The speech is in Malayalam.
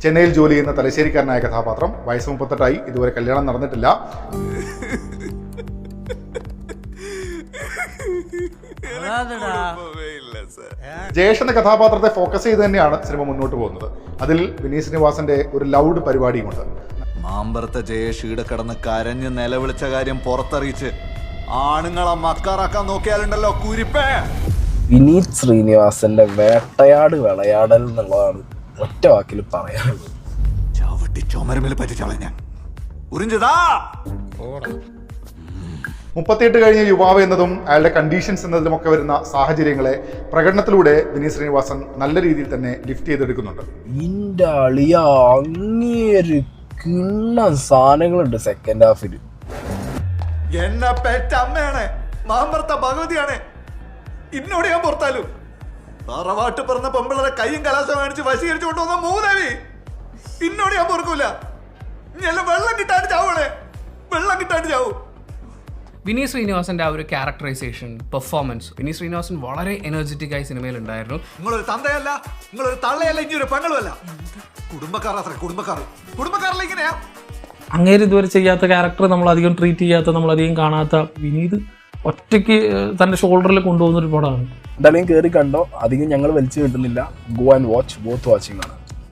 ചെന്നൈയിൽ ജോലി ചെയ്യുന്ന തലശ്ശേരിക്കാരനായ കഥാപാത്രം. വയസ്സ് 38, ഇതുവരെ കല്യാണം നടന്നിട്ടില്ല. ജയേഷ് എന്ന കഥാപാത്രത്തെ ഫോക്കസ് ചെയ്ത് തന്നെയാണ് സിനിമ മുന്നോട്ട് പോകുന്നത്. അതിൽ വിനീത് ശ്രീനിവാസന്റെ ഒരു ലൗഡ് പരിപാടിയുമുണ്ട്. മാമ്പറത്തെ ജയേഷ് ഈടെ കിടന്ന് കരഞ്ഞ് നിലവിളിച്ച കാര്യം പുറത്തറിയിച്ച് ആണുങ്ങളെ മക്കാറാക്കാൻ നോക്കിയാലുണ്ടല്ലോ കുരിപ്പേ. വിനീത് ശ്രീനിവാസന്റെ വേട്ടയാട് വിളയാടൽ എന്നുള്ളതാണ് ഒറ്റ വാക്കിൽ പറയാനുള്ളത്. ചവിട്ടി ചുമരമിൽ പറ്റിച്ചാളെ ഞാൻ ഉറിഞ്ചതാ. 38 കഴിഞ്ഞ യുവാവ് എന്നതും അയാളുടെ കണ്ടീഷൻസ് എന്നതിലുമൊക്കെ വരുന്ന സാഹചര്യങ്ങളെ പ്രകടനത്തിലൂടെ വിനീത് ശ്രീനിവാസൻ നല്ല രീതിയിൽ തന്നെ ലിഫ്റ്റ് ചെയ്തെടുക്കുന്നുണ്ട്. ഇന്റെ അളിയ അങ്ങേര് കിണ്ണ സാധനങ്ങളുണ്ട് സെക്കൻഡ് ഹാഫിൽ. എന്നെ പെറ്റ അമ്മയാണ്, മാമ്പറത്തെ ഭഗവതിയാണ്. ഇന്നോട് ഞാൻ പുറത്താലും തറവാട്ട് പറഞ്ഞ പെമ്പിളരെ കൈയും കലാശം കാണിച്ച് വശീകരിച്ചു കൊണ്ടുവന്ന മൂന്നവി ഇന്നോട് ഞാൻ പൊറുക്കൂല. എല്ലാം വെള്ളം കിട്ടാണ്ട് ചാവണേ, വെള്ളം കിട്ടാണ്ട് ചാവും. വിനീത് ശ്രീനിവാസന്റെ ആ ഒരു ക്യാരക്ടറൈസേഷൻ, പെർഫോമൻസ്, വിനീത് ശ്രീനിവാസൻ വളരെ എനർജറ്റിക് ആയി സിനിമയിൽ ഉണ്ടായിരുന്നു. നിങ്ങളൊരു തന്തയല്ല, നിങ്ങളൊരു തള്ളയല്ല, ഇനി ഒരു പെങ്ങളുമല്ല. കുടുംബക്കാരല്ല ഇങ്ങനെയാ. അങ്ങേര് ഇതുവരെ ചെയ്യാത്ത ക്യാരക്ടർ, നമ്മളധികം ട്രീറ്റ് ചെയ്യാത്ത, നമ്മളധികം കാണാത്ത വിനീത് ഒറ്റയ്ക്ക് തന്റെ ഷോൾഡറിൽ കൊണ്ടുപോകുന്ന ഒരു പടമാണ്. എന്തായാലും കയറി കണ്ടോ, അധികം ഞങ്ങൾ വലിച്ചു കിട്ടുന്നില്ല. Go and watch, both watching ആണ്.